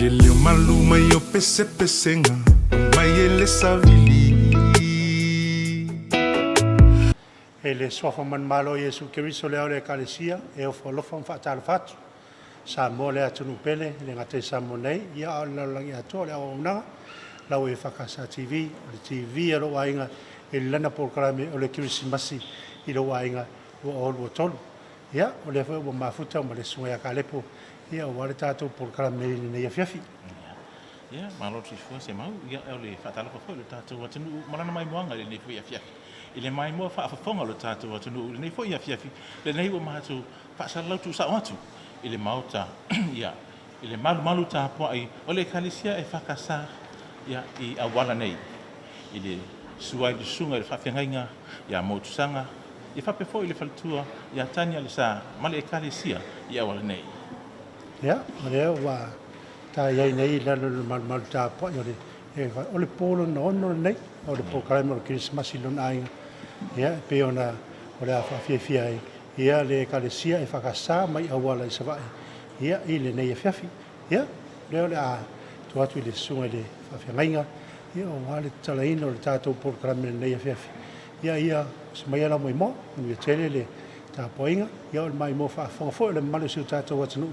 Lelio maluma yo pese pesenga Mayele savili Ele sofa man malo Yesu Kiriso leo le kalesia e o folofon fatal fatu Samoa le atunu pele le ngate Samonei ia o langi ato le o una la EFKS TV o le TV alo wainga e lana programe o le Kirisimasi i lo wainga o o tolu ia o le fo mafuta o le sunga kalepo ia o wale tatou programe ni ia fiafi ia malo tri fo se mau ia o le fatal fo le tatou atunu mana mai moanga le ni fo ia fiafi ile mai mo fa fonga lo tatou atunu le fo ia fiafi le nei o mahatu fa salau tu sa watu ile mauta ia ile malu ta po ai o le kalisia e fakasa ia i awala nei ile suai de sunga le fafengainga ia mo tusanga i fa pe fo ile faltua ia tania le sa male kalisia ia awala nei ia le wa ta ia nei la mal ta po le o le polo no nei o le programa o Christmas ilon ai ia pe ona o le fa fia ia le kalesia e fakasa mai awala i savai ia ile nei fiafi ia le a tu atu le sunga le fafengainga ia o wale talaina o le tatou programa nei fiafi ia mai ala mai mo ni tele le ta poinga ia o mai mo fa fo le malu su tatou atunu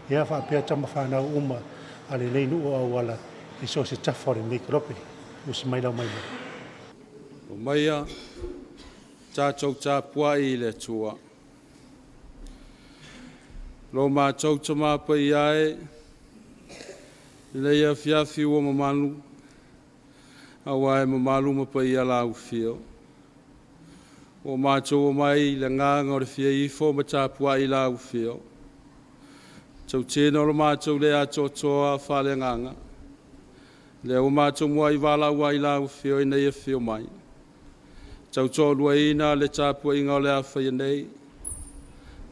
ia fa pe tama fa na uma ale nei nu o wala i so se tafore nei krope us mai la mai o maia tatou tapua i le tua lo ma tau tama pa iae le ia fiafi o mamalu awa e mamalu ma pa ia la ufio o ma tau mai le nganga o le fia ifo ma tapua i la ufio tau tēna o lo ma tau le a totoa fa le nganga le o ma tau mua i wala ua i la ufio i nei e fio mai tau tō lua ina le tapua inga o le a whaia nei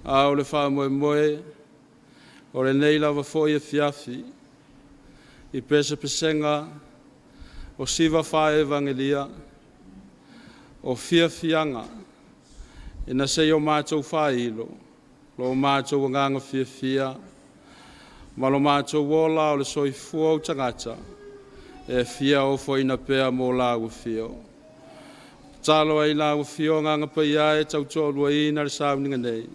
a o le wha moe o le nei lava foi e fiafi i pesa pesenga o siva wha evangelia o fiafianga ina se o mātou wha ilo lo mātou nganga fiafia ma lo mātou wola o le soifua o tangata e fia o foi na pea mo la ufio talo ai la ufio nganga pa ia e tau tōlua ina le sauninga nei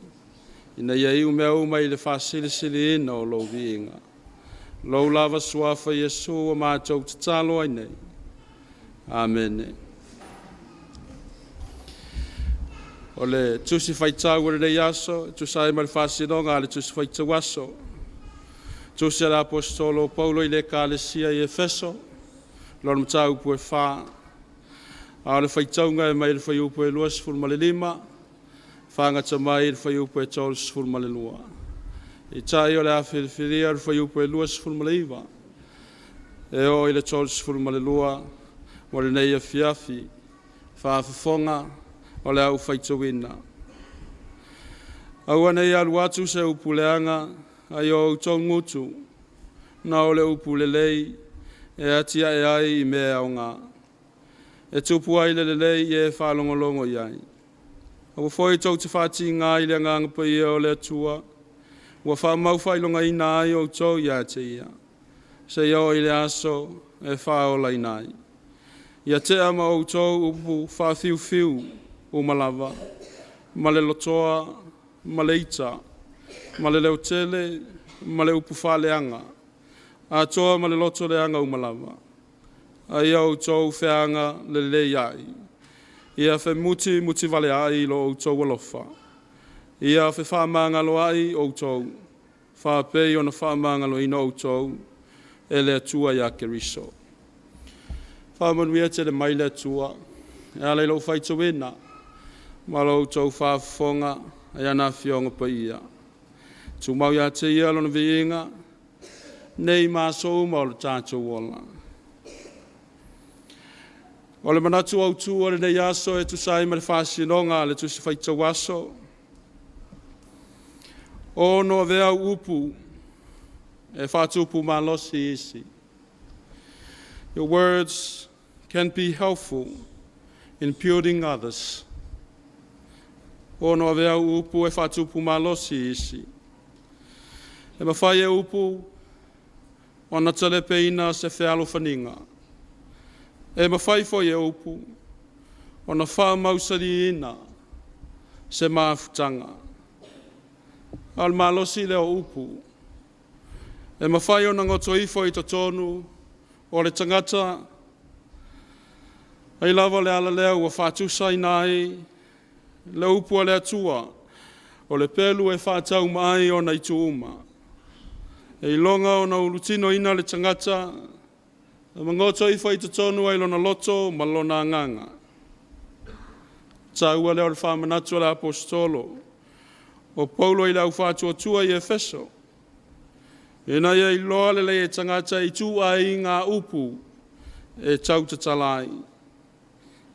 ina ia iu mea umai le whasilisili ina o lo viinga. Lo lava suafa Yesu o mātou tatalo ai nei. Amen. O le tusi whaitau le nei aso, tusai ma le whasinonga le tusi whaitau aso. Tusi ala apostolo Paulo i le kālesia i Efeso, lor matau pue wha. A le whaitaunga e mai le whaiupu e luas fulma le lima, whangata mai le whaiupu e tolu sifulma le lua. I tai o le awhiriwhiria le whaiupu e lua sifulma le iwa. E o i le tolu sifulma le lua, mo le nei a fiafi, whaafafonga o le au whaitawina. Aua nei alu atu se upuleanga, ai o utau ngutu, na o le upule lei, e atia e ai i mea o ngā. E tupu ai le lei e whalongolongo iai. Awa foi tau te whāti ngā i le nganga pa ia o le atua. Ua wha mau whailonga i nā i o tau ia te ia. Se iau i le aso e whaola i nai. Ia te ama o tau upu whāwhiu whiu o malawa. Ma le lotoa, ma le ita, ma le leo tele, ma le upu whaleanga. A toa ma le loto leanga o malawa. A ia o tau whianga le le iai. Ia fe muti vale ai lo o tau alofa. Ia fe whamangalo ai o tau. Whapei o na whamangalo ina o tau. E le atua ia Keriso. Whamanuia te le mai le atua. E alei lo whaitawena. Ma lo tau whafonga. E ana fionga pa ia. Tu mau ia te ia lona viinga. Nei maso ma o le tātou wala. O le manatu au tu o le nei aso e tu sai ma le whasinonga le tu si whaitau aso. O no vea upu e whatupu ma losi isi. Your words can be helpful in building others. O no vea upu e whatupu ma losi isi. E mawhai e upu ona tale peina se fealo faninga. E mawhai fo e upu, ona wha mausari ina se maafutanga. Al malosi leo upu, e mawhai ona ngoto ifo i tonu, o le tangata, ai lava le ala leo ua whātusa i nai, le upu a le atua, o le pelu e whātau mai o nei tuuma. E longa o na ulutino ina le tangata, e mangoto ifo i tonu ai lona loto, ma lona nganga. Taua leo le whamanatu le apostolo, o Paulo i lau whātua tua i Efeso. E na ia i loa le e tangata i tu ai ngā upu e tau tatalai.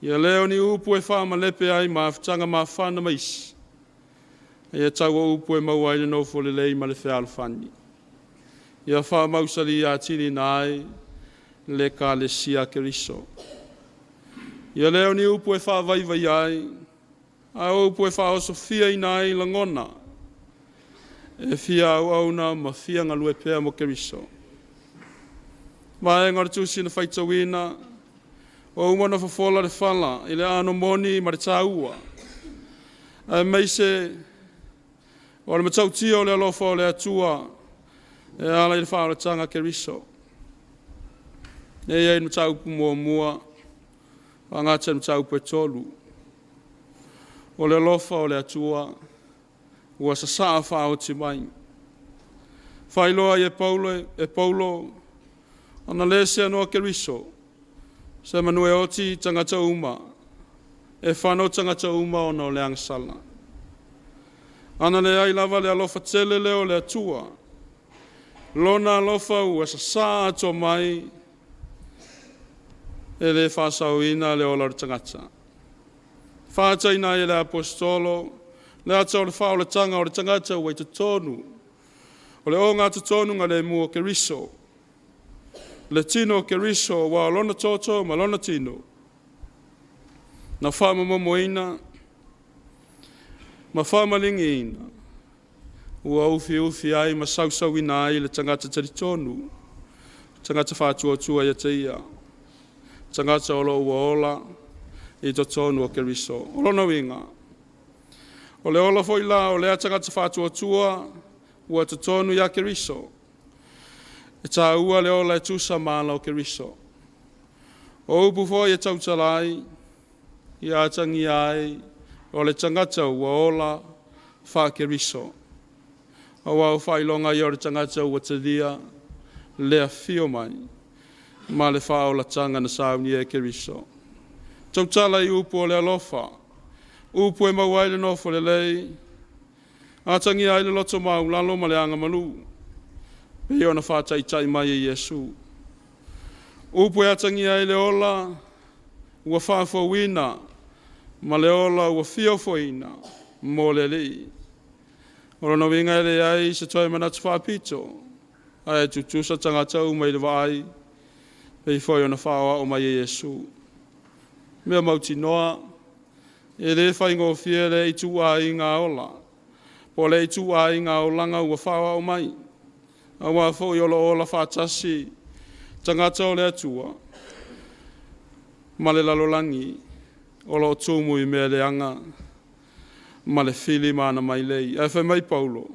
Ia leo ni upu e whamalepe ai ma aftanga ma whana maisi. Ia tau o upu e mau aile no fo le lei ma le whea alfani. Ia wha mausari a tiri na ai le ka le sia keriso. Ia leo ni upu e wha vaivai ai, a upu e wha oso fia i nai langona. E fia au auna ma fia ngalue pēa mo keriso. Mae ngore tusi na whaita wina, o umana whafola le whala, i le ano moni ma le tāua. E meise, o le matau tia o le alofa o le atua, e ala i le whaara tanga keriso. E iei matau pu mua, wangata matau pu e tolu. O le alofa o le atua, ua sa saa whao ti mai. Whailoa i e Paulo, ana lese anoa keriso, se manue oti tangata uma, e whanau tangata uma o no le angsala. Ana le ai lava le alofa tele leo le atua, lona alofa ua sa saa ato mai, e le whasauina le ola tangata. Whātaina i le apostolo, le ata o le whao le tanga o le tangata ua i te tonu, o le o ngā te tonu ngā le mua keriso, le tino keriso wa lona toto ma lona tino. Na whama momoina, ma whama lingi ina, ua ufi ai ma sausau ina ai le tangata tari tonu, tangata whātua tua ia te ia, tangata olo ua ola, i to tonu o keriso. Olona winga. O le ola foi la, o le tangata whātua tua, ua to tonu ia keriso. E tā ua le ola e tusa māla o keriso. O upu foi e tautalai, i atangi ai, o le tangata ua ola wha keriso. O au whailonga i o le tangata ua te lia, lea fio mai, ma le wha o la tanga na sauni e keriso. Tautala i upu o le alofa, upu e mauaile nofo le lei, atangi ai le loto mau lalo ma le anga malu. Pe ona whātai tai mai e Yesu. Upu e atangi ai le ola, ua whāfo wina, ma le ola ua whiofo ina, mō le li. Ora winga e le ai se toi manatu whāpito, ai tutusa tangatau mai le vai, pe foi ona whāwa o mai e Yesu. Mea mauti noa, e le whaingo fiere i tu a i ngā ola, po le i tu a i ngā olanga ua whāwa o mai. Awa fo i ola whātasi, tangata o le atua, ma le lalolangi, ola o tūmu i mea le anga, ma le whili mana mai lei. E whai mai Paulo,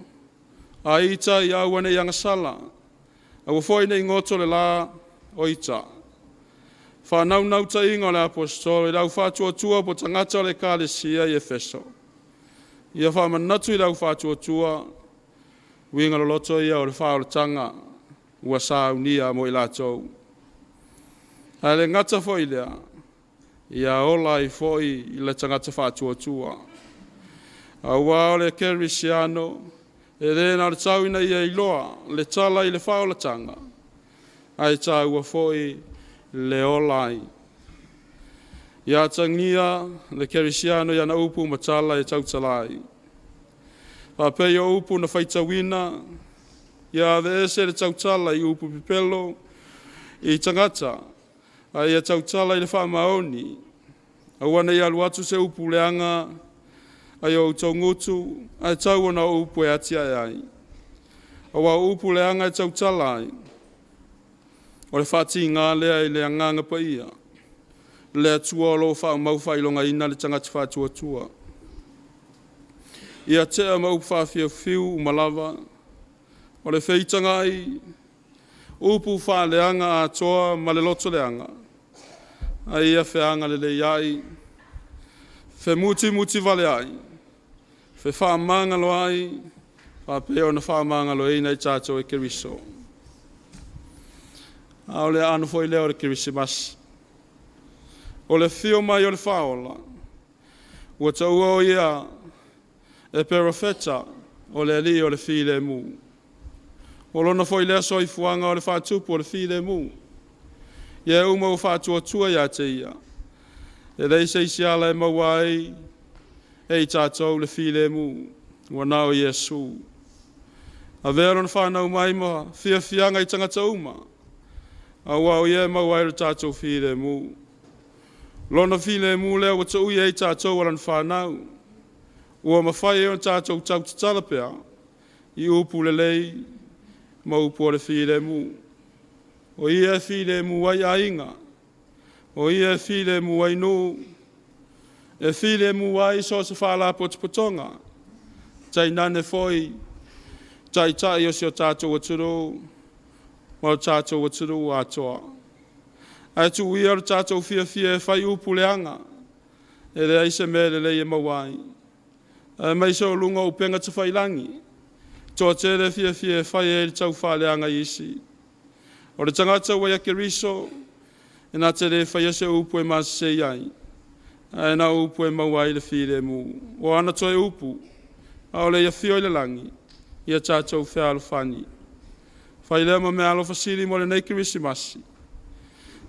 a ita i awane i anga sala, awa fo i nei ngoto le la o ita. Whanau ta ingo le apostolo, i lau whātua tua po tangata o le kālesia i Efeso. Ia whamanatu i lau whātua tua, winga lo loto ia o le whao le tanga, ua saunia mo i lātou. Hai le ngata foi lea, ia ola i foi i le tangata whātua tua. A ua o le kerisiano, e rena le tauina ia i loa, le tala i le whao le tanga. Ai tā ua foi le olai. Ia tangia le kerisiano ia na upu matala e tautalai. A pei o upu na whaita wina, ia ese le tautala i upu pipelo, i tangata, a ia tautala i le wha maoni, a wana i aluatu se upu leanga, a i o tau ngutu, a tau ana upu e atia ai. A wa upu leanga e tautala ai, O le whati ngā lea I le anganga pa ia. Le atua o lo wha mau whailonga ina le tangati whatua tua. Ia tea mau whawhia whiu malawa. O le whitanga ai. Upu wha leanga a toa ma le loto leanga. A ia whianga le iai. Whe muti vale ai. Whe wha mangalo ai. Wha peo na wha mangalo I nei tātou e keriso. A o le anu foi leo le Kirisimas. O le fio mai o le whaola. Ua taua o ia e perofeta o le ali o le file mu. O lona foi lea soi fuanga o le whatupu o le file mu. Ia uma o whatua tua ia te ia. E rei se isiala e mawai e I tātou le file mu. Ua nao Iesu. A vera na whanau mai ma fianga I tangata uma. A wau ia mawai le tātou file mu. Lona file mu lea wa tau ia I tātou waran whanau. Ua mawhai e on tātou tau titalapea. I upu le lei ma upu o le file mu. O ia file mu wai ainga. O ia file mu wai nu. E file mu wai so se whala potopotonga. Tai nane foi. Tai o si o tātou waturu. Ma o tātou waturu atoa. Ai tu ia o tātou fia e whai upu leanga. E le aise me le lei e mawai. E mai so lunga upenga te whailangi. Toa te le fia e whai e le tau whaleanga isi. O le tangata wai ake riso. E nā te le whai ase upu e masi se iai. E nā upu e mawai le file mu. O ana toi upu. A o le ia fio I le langi. Ia tātou whea alo whani. Whai lea ma mea alo fasili mo le nei Kirisimasi.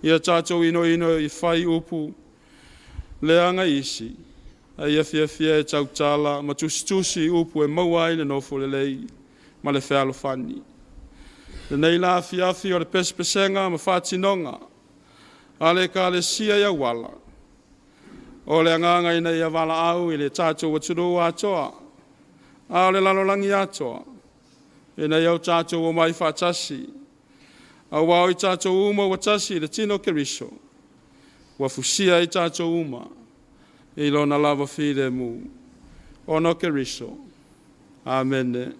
Ia tātou ino I whai upu leanga isi. A ia fia e tau tala ma tusi upu e mawai le nofo le lei ma le whea alo whani. Le nei la fia o le pespesenga ma whatinonga. A le ka le sia ia wala. O le anganga ina ia wala au I le tātou waturu atoa. A o le lalolangi atoa. Ina iau tātou o mai whatasi. A wau I tātou uma watasi le tino keriso. Wa fusia I tātou uma. I lona lava file mu. Ono keriso. Amen.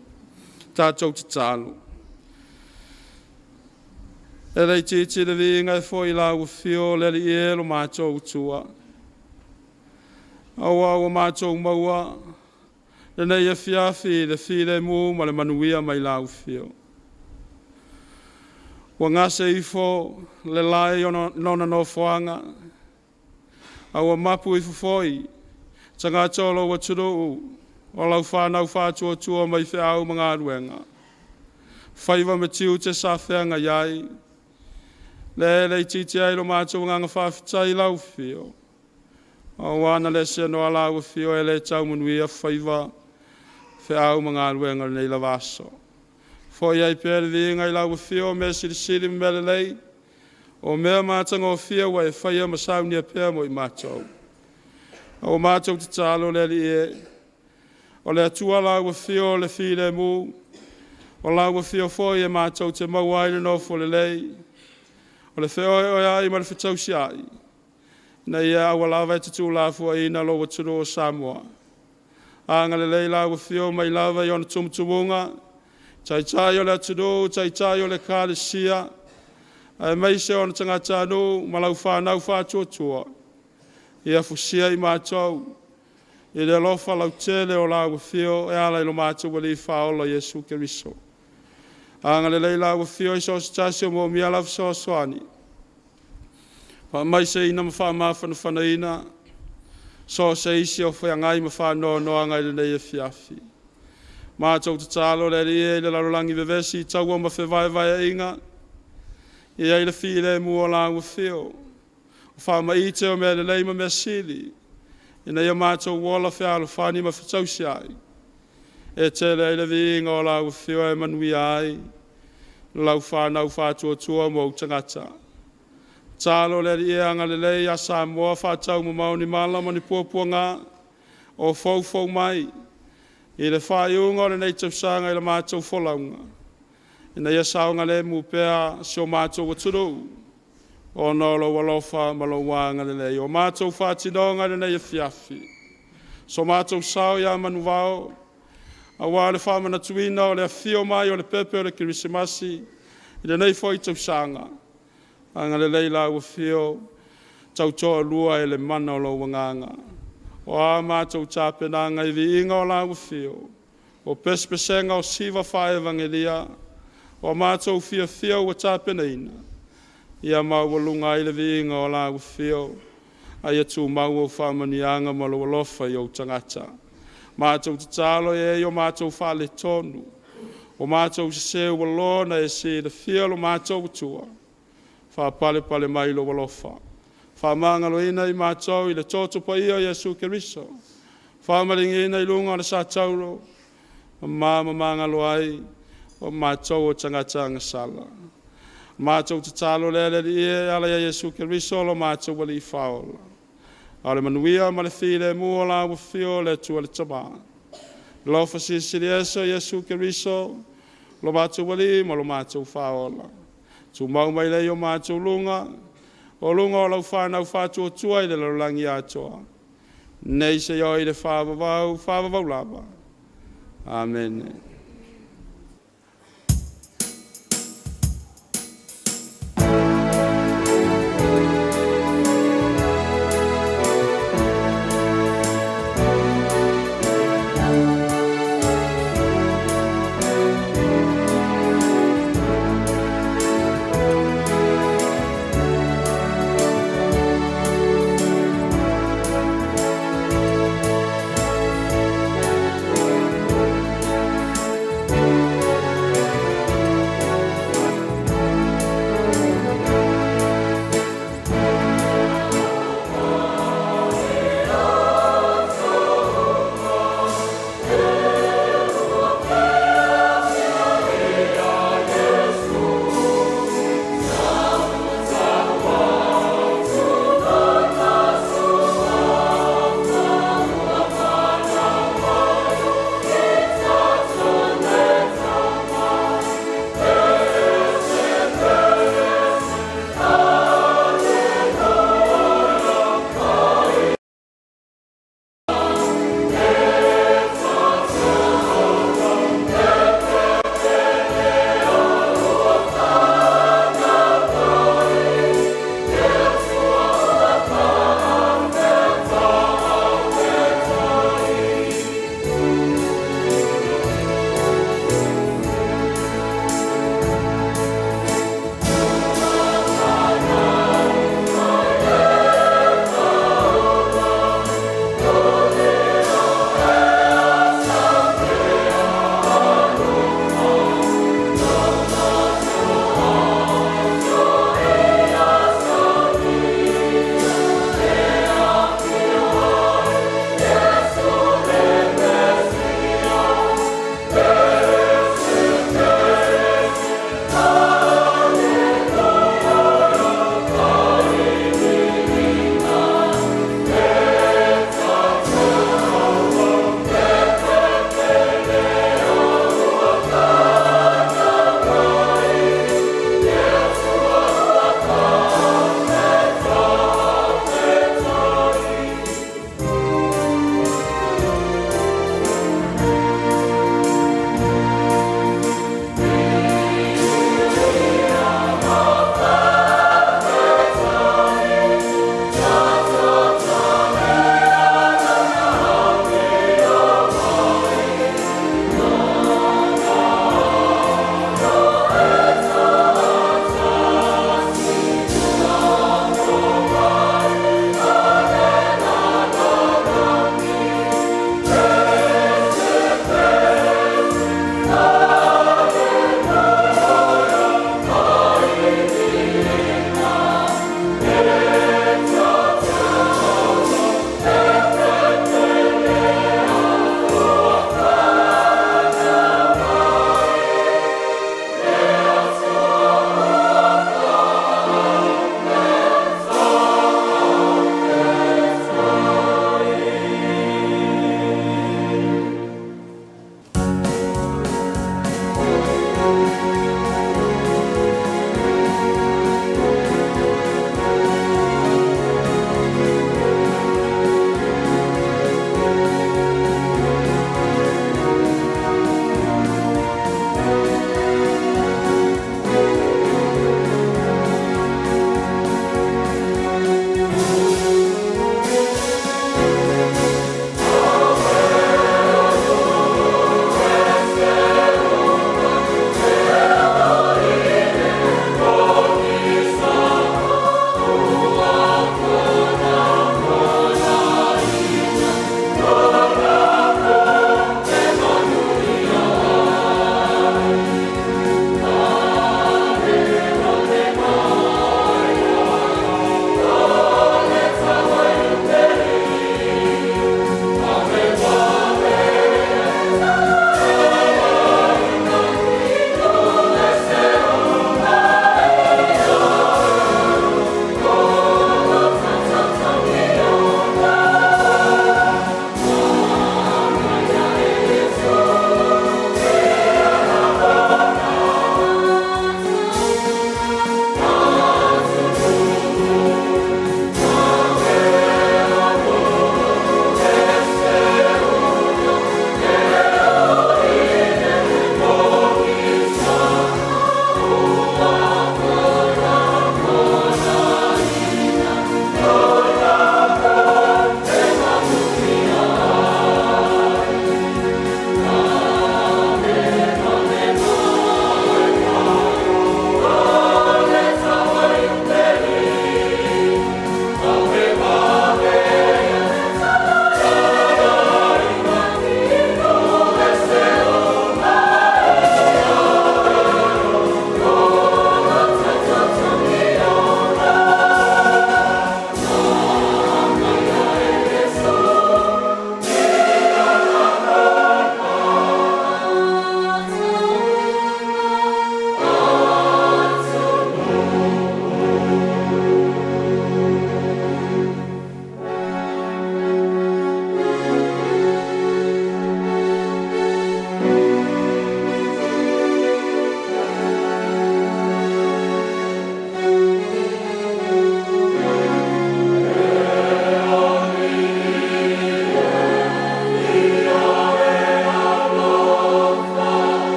Tātou te tālu. E rei titi le vinga e foi la u fio le li e lo mātou tua. A wau o mātou maua. Le nei e fiafi le file mu ma le manuia mai la u fio. Wa ngase ifo le lai nona no foanga. A wa mapu ifo foi. Tanga tolo wa turu. O lau whanau whatua tua mai fe au mga aruenga. Whaiva me tiu te sawhenga iai. Le titi ai lo mātou nganga whawhitai lau fio. O wana le se no ala u fio e le tau manuia whaiva. Fe au mga aruenga nei la vaso. Foi ai pere vinga I lau fio me siri me lei. O mea mātanga o fio wa e whaia masaunia pēr mo I mātou. O mātou te tālo le li e. O le atua lau fio le file mu. O lau fio foi e mātou te mauaile no fo le lei. O le feo o ai ma le whetau si ai. Na ia awa lawa e te tū lafua ina lo waturu o Samoa. Anga le lei lau fio mai lava I ona tumutumunga. Tai o le aturu, tai o le kālesia. Ai mai se ona tangata anu, malau whanau whātua. Ia fusia I mātou. I le lofa lau tele o lau fio, e ala ilo mātou wali whaola Iesu Keriso. Anga le lei lau fio I so stasio mo mia lau so soani. Pa mai se ina mawha mawhana whanaina. So se isi o whaangai mawhano noanga I le nei e fiafi. Mātou te tālo le rie le larolangi vevesi tau o mawhewai inga. I ai le file mu o lau fio. O whaama I te o mea le leima mea sili. I nei o mātou wola whialo whani ma whetausi ai. E te le le vinga o lau fio e manui ai. Lau whanau whātua mo tangata. Tālo le rie anga le lei a Samoa whātau mo mauni mala mani puapua ngā. O fau mai. I le whaiunga o le nei tausanga I le mātou wholaunga. ina ia saunga le mupea si o mātou waturu. O nolo walofa malo wanga le nei. O mātou whātinonga le nei fiafi. So mātou sao ia manuvao. A wale whamana tuina o le afio mai o le pepe o le kirisimasi. I le nei foi tau sanga. Anga le leila ua fio. Tau toa lua e le mana o lo wanganga. O a mātou tāpenanga i vi inga o la ua fio. O pespesenga o siva whae evangelia. O mātou fia fia ua tāpenaina. Ia mau walunga i le vi inga o la ua fio. Ai atu mau o whamanianga ma lo walofa i o tangata. Mātou te talo e o mātou whale tonu. O mātou se se walona e se le fia lo mātou tua. Whapale pale mai lo walofa. Whamangalo ina i mātou i le toto pa ia Jesu Keriso. Whamaringi ina i lunga le sa tauro. Mama mangalo ai o mātou o tangata ngasala. Mātou te talo lele li e ala ia Jesu Keriso lo mātou wali whaola. Ale manuia ma le file mua la ua fio le tua le tama. Lo fasisiri eso Jesu Keriso lo mātou wali ma lo mātou whaola. Tu mau mai le o mātou lunga. O lunga o lau whanau whātua tua i le laulangi atoa. Nei se oi le whāwavau lava. Amen.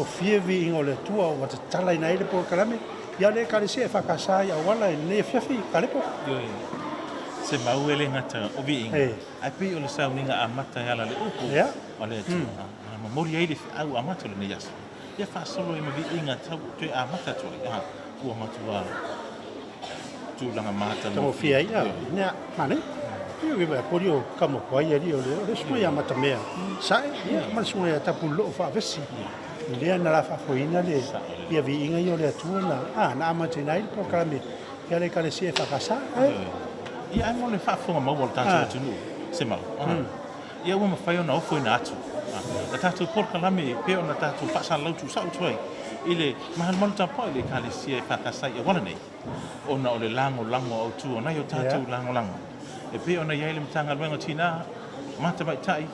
o fie vi ingo le tua o wata tala ina ele por kalame ia le kale se whakasai a wala le fiafi kalepo se mau ele ngata o vi inga ai pe o le sauninga a mata ala le uku o le tu ma mori ai le au a mata le yaso ia fa solo e ma vi inga tau te a mata tu ua matua tu langa mata no fie ai na mane io che poi io come poi io le sue mata mea sai ia ma sue tapu lo fa vesi le na la fa foina le ia vi inga io le tuana na ma tina il programma ia le kale se fa casa ia ai mo le fa fonga mo volta tu nu se mau ia uma fai ona ofo ina atu la tatu por kalame pe ona tatu fa sa lau tu sa utoi ile mahal malta po ile kale se fa casa ia wala nei ona o le lango au tu ona yo tatu lango e pe ona ia ile mtanga luenga tina mata mai tai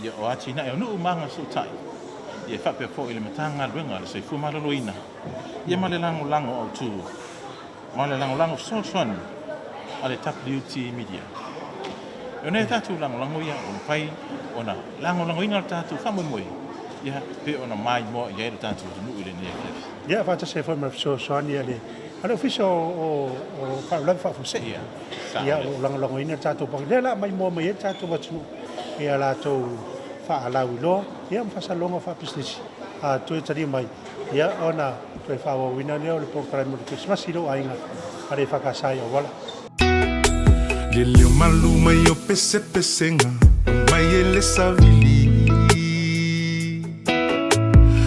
ia o atina e no manga so tai ia fa pe fo ile mtanga luenga se fu malolo ina ia male lango au tu male lango so son ale tap duty media ona tatu lango ia on pai ona lango ina tatu fa mo ia pe ona mai mo ia ile tatu no ile ne ia fa se fo so ia le ale ufficio o fa la fa fu se ia o lango ina tatu pa le mai mo mai tatu wa tu ia la to fa la ulo ia fa sa longa fa business a tu tari mai ia ona tu fa wa wina le o programma di Christmas ilo ainga ale fa ka sai o wala Lelio maluma yo pese pesenga mai ele savili